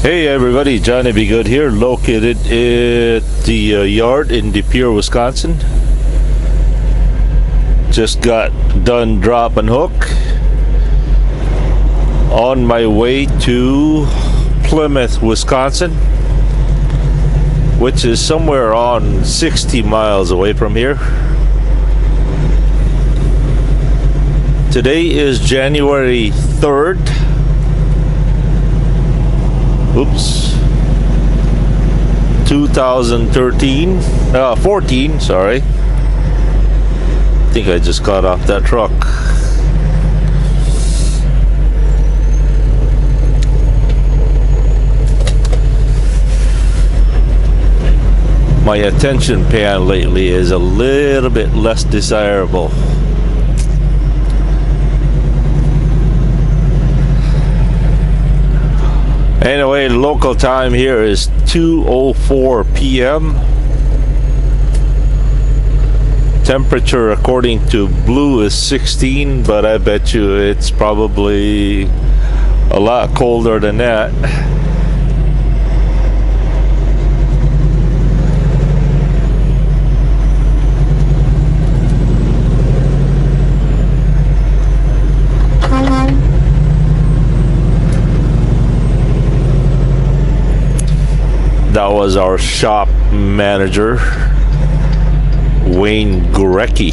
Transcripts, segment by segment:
Hey everybody, Johnny Be Good here, located at the yard in De Pere, Wisconsin. Just got done drop and hook. On my way to Plymouth, Wisconsin, which is somewhere on 60 miles away from here. Today is January 3rd. Oops. 14, sorry. I think I just got off that truck. My attention pan lately is a little bit less desirable. Anyway, local time here is 2:04 p.m. Temperature according to Blue is 16, but I bet you it's probably a lot colder than that. That was our shop manager, Wayne Gurecki.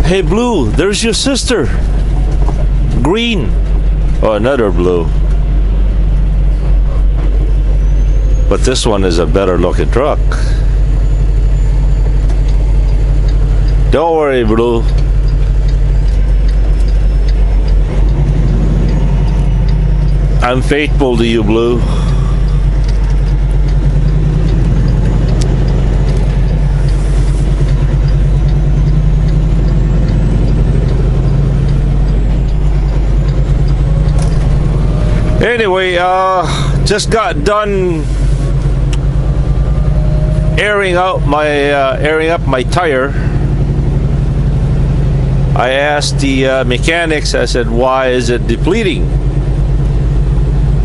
Hey Blue, there's your sister. Green. Oh, another Blue. But this one is a better looking truck. Don't worry, Blue. I'm faithful to you, Blue. Anyway, just got done airing up my tire. I asked the mechanics, I said, why is it depleting?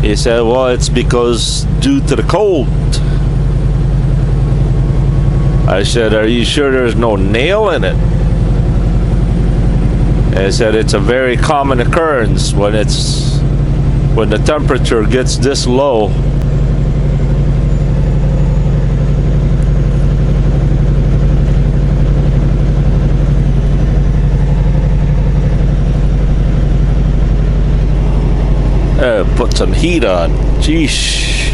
He said, well, it's because due to the cold. I said, are you sure there's no nail in it? And he said, it's a very common occurrence when the temperature gets this low. Put some heat on. Jeez.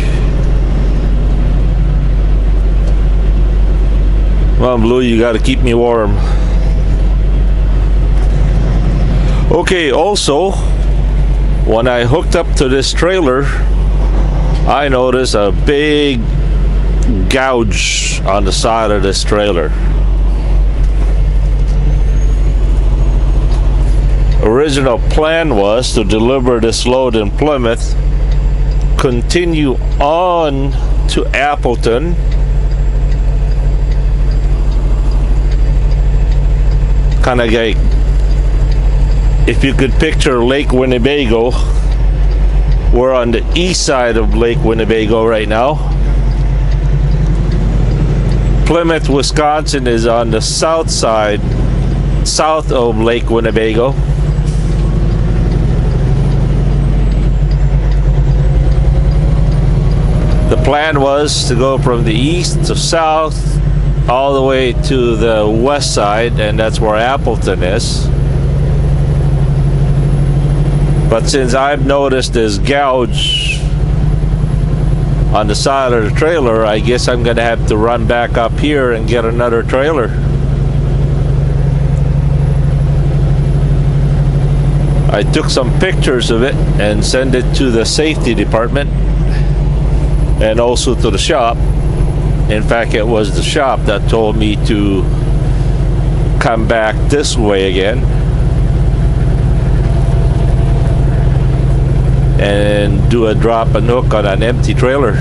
Come on, Blue, you gotta keep me warm. Okay, also, when I hooked up to this trailer, I noticed a big gouge on the side of this trailer. Original plan was to deliver this load in Plymouth, continue on to Appleton, kind of like, if you could picture Lake Winnebago, we're on the east side of Lake Winnebago right now. Plymouth, Wisconsin is on the south side, south of Lake Winnebago. The plan was to go from the east to south all the way to the west side, and that's where Appleton is. But since I've noticed this gouge on the side of the trailer, I guess I'm gonna have to run back up here and get another trailer. I took some pictures of it and sent it to the safety department and also to the shop. In fact, it was the shop that told me to come back this way again and do a drop and hook on an empty trailer.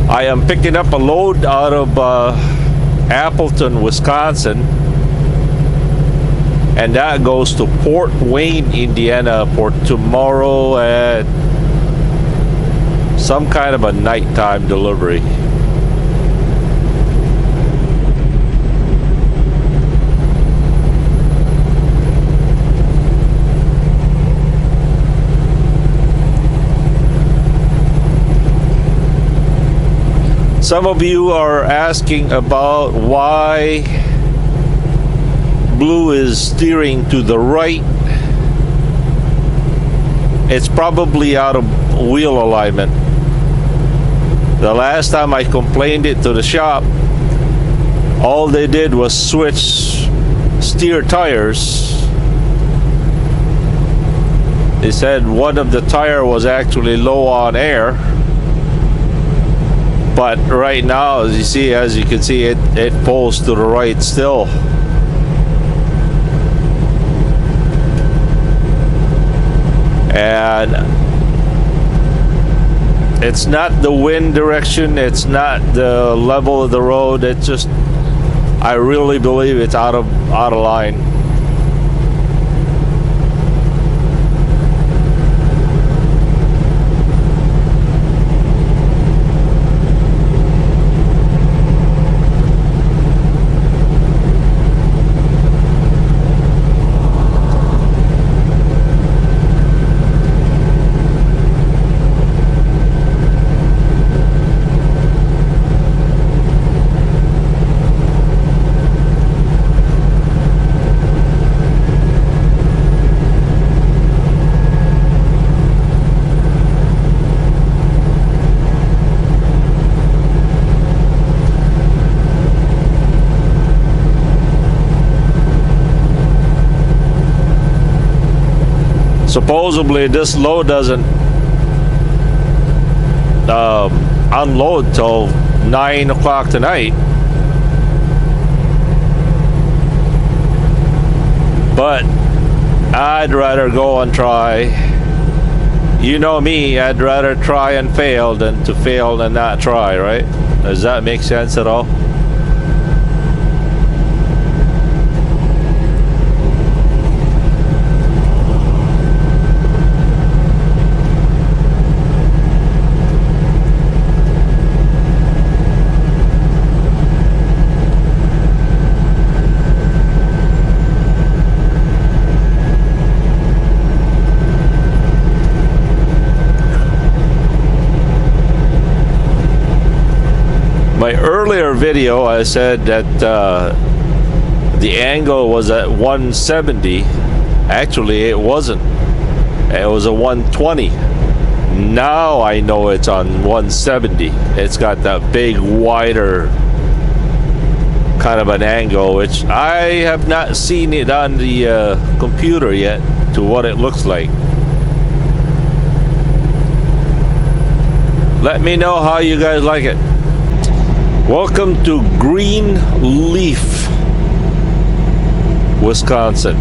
I am picking up a load out of Appleton, Wisconsin, and that goes to Fort Wayne, Indiana for tomorrow at some kind of a nighttime delivery. Some of you are asking about why Blue is steering to the right. It's probably out of wheel alignment. The last time I complained it to the shop, all they did was switch steer tires. They said one of the tire was actually low on air. But right now, as you can see, it pulls to the right still. And it's not the wind direction, it's not the level of the road, it's just, I really believe it's out of line. Supposedly this load doesn't unload till 9 o'clock tonight, but I'd rather go and try. You know me, I'd rather try and fail than to fail and not try, right? Does that make sense at all? My earlier video, I said that the angle was at 170. Actually, it wasn't. It was a 120. Now I know it's on 170. It's got that big, wider kind of an angle, which I have not seen it on the computer yet to what it looks like. Let me know how you guys like it. Welcome to Greenleaf, Wisconsin.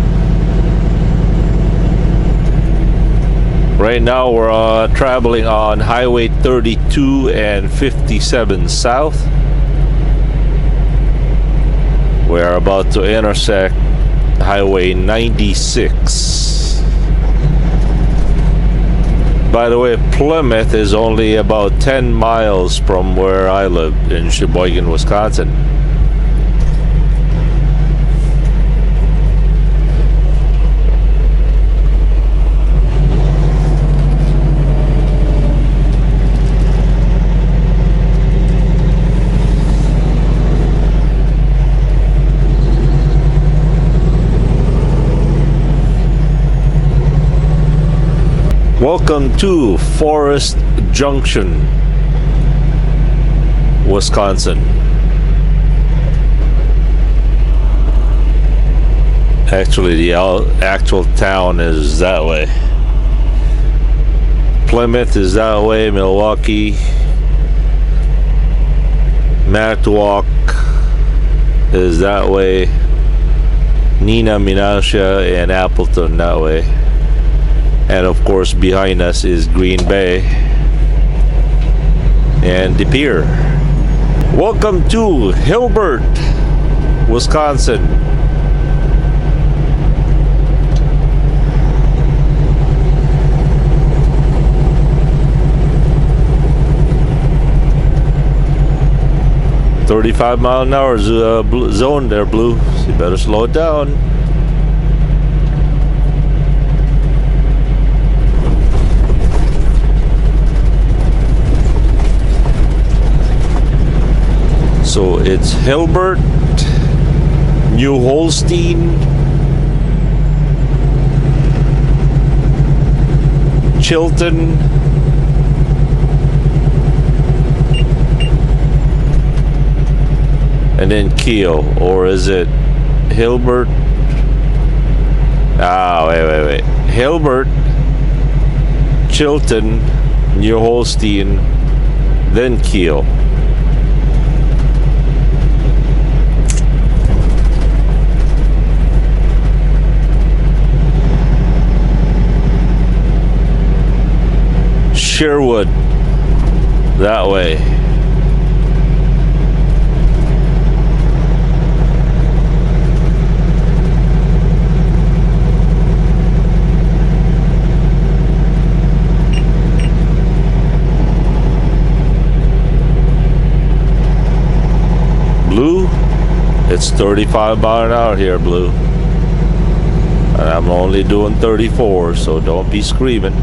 Right now we're traveling on Highway 32 and 57 South. We're about to intersect Highway 96. By the way, Plymouth is only about 10 miles from where I live in Sheboygan, Wisconsin. Welcome to Forest Junction, Wisconsin. Actually, the actual town is that way. Plymouth is that way, Milwaukee, Manitowoc is that way, Neenah, Menasha, and Appleton that way. And of course, behind us is Green Bay and De Pere. Welcome to Hilbert, Wisconsin. "35-mile-an-hour zone there, Blue. So you better slow it down." So it's Hilbert, New Holstein, Chilton, and then Keele. Or is it Hilbert? Wait. Hilbert, Chilton, New Holstein, then Keele. Sherwood, that way. Blue, it's 35-mile-an-hour here, Blue. And I'm only doing 34, so don't be screaming.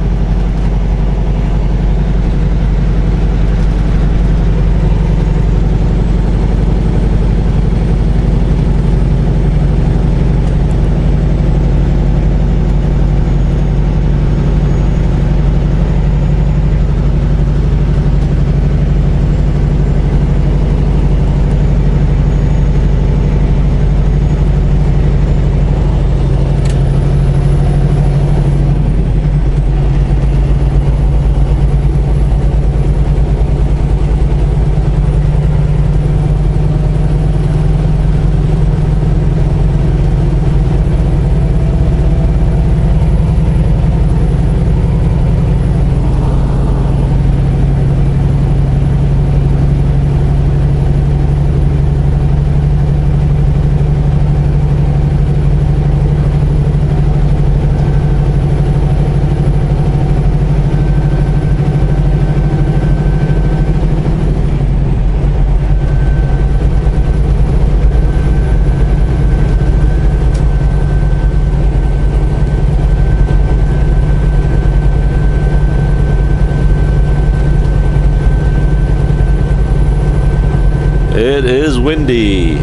It is windy.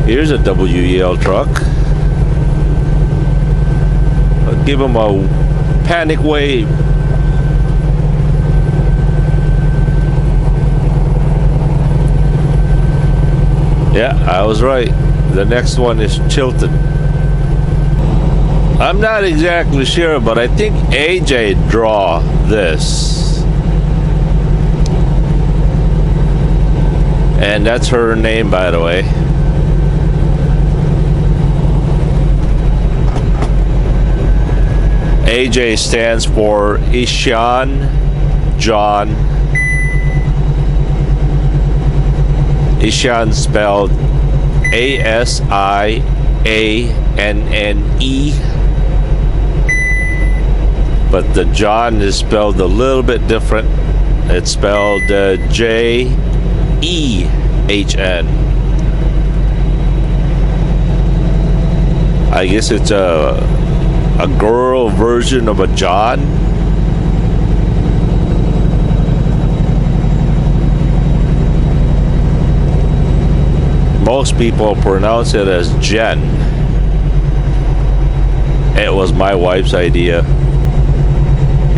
Here's a WEL truck. I'll give him a panic wave. Yeah, I was right. The next one is Chilton. I'm not exactly sure, but I think AJ draw this. And that's her name, by the way. AJ stands for Ishan John. Ishan spelled ASIANNE. But the John is spelled a little bit different. It's spelled JEHN. I guess it's a girl version of a John. Most people pronounce it as Jen. It was my wife's idea.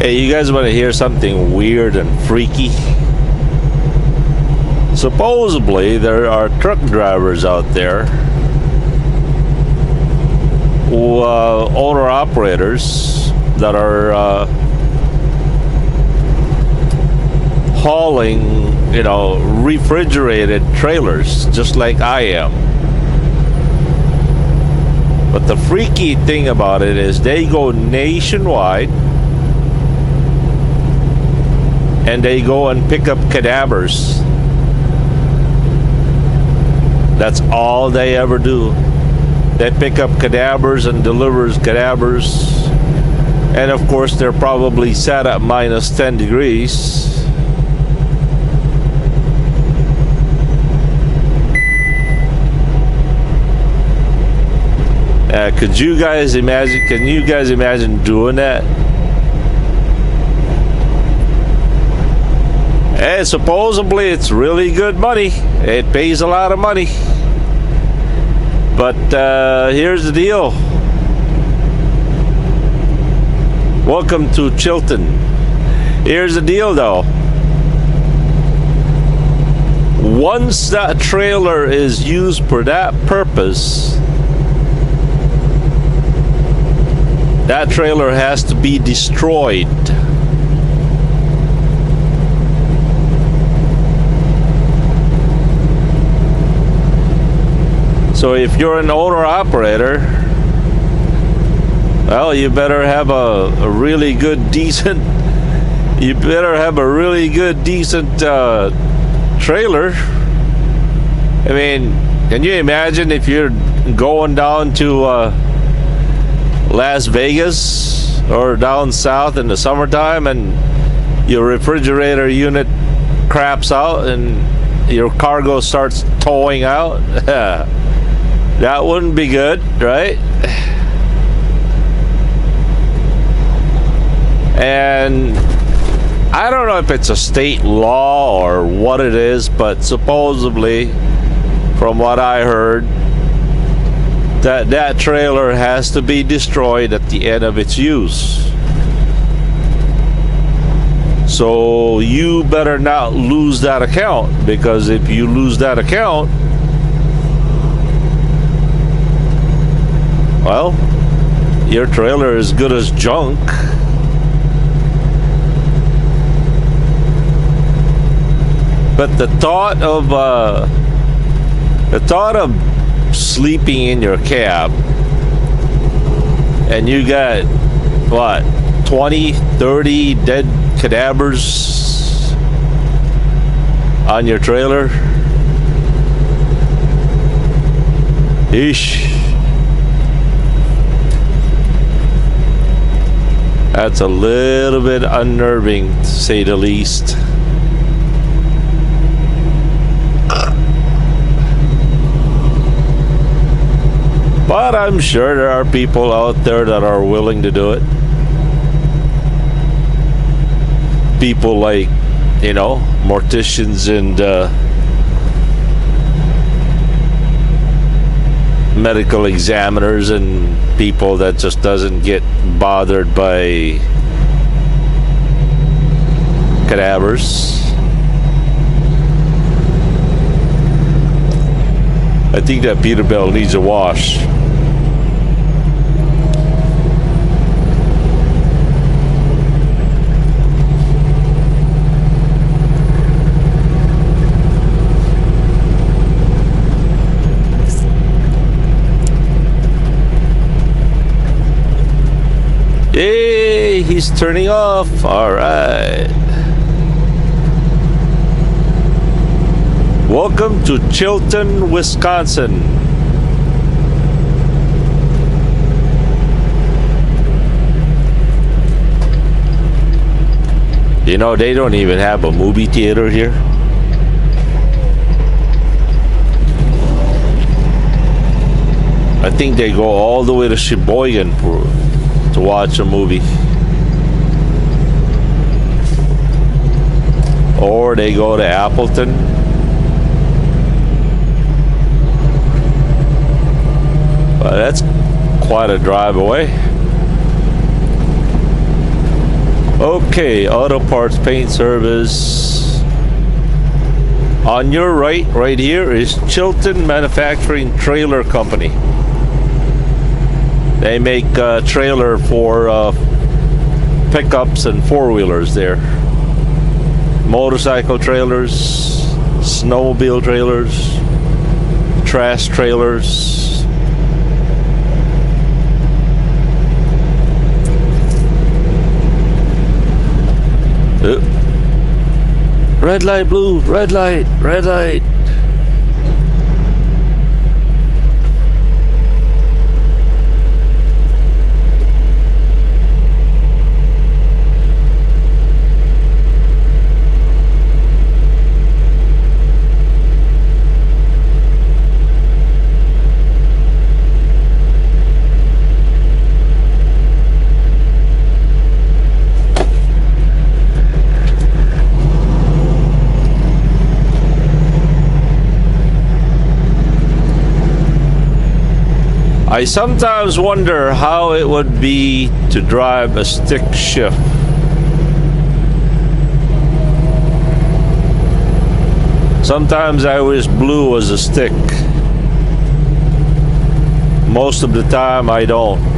Hey, you guys want to hear something weird and freaky? Supposedly, there are truck drivers out there who owner-operators that are hauling, refrigerated trailers, just like I am. But the freaky thing about it is they go nationwide and they go and pick up cadavers. That's all they ever do. They pick up cadavers and delivers cadavers. And of course, they're probably set at minus 10 degrees. Could you guys imagine? Can you guys imagine doing that? And supposedly it's really good money. It pays a lot of money. But here's the deal. Welcome to Chilton. Here's the deal though. Once that trailer is used for that purpose, that trailer has to be destroyed. So if you're an owner-operator, well, you better have a really good, decent. You better have a really good, decent trailer. I mean, can you imagine if you're going down to Las Vegas or down south in the summertime and your refrigerator unit craps out and your cargo starts towing out? That wouldn't be good, right? And I don't know if it's a state law or what it is, but supposedly, from what I heard, that trailer has to be destroyed at the end of its use. So you better not lose that account, because if you lose that account, well, your trailer is good as junk. But the thought of sleeping in your cab and you got what, 20, 30 dead cadavers on your trailer? Eesh. That's a little bit unnerving, to say the least. But I'm sure there are people out there that are willing to do it. People like, morticians and medical examiners and people that just doesn't get bothered by cadavers. I think that Peterbilt needs a wash. Hey, he's turning off. All right. Welcome to Chilton, Wisconsin. They don't even have a movie theater here. I think they go all the way to Sheboygan to watch a movie. Or they go to Appleton. But that's quite a drive away. Okay, auto parts, paint service. On your right here is Chilton Manufacturing Trailer Company. They make trailer for pickups and four-wheelers there. Motorcycle trailers, snowmobile trailers, trash trailers. Red light, blue, red light, red light. I sometimes wonder how it would be to drive a stick shift. Sometimes I wish blue was a stick. Most of the time I don't.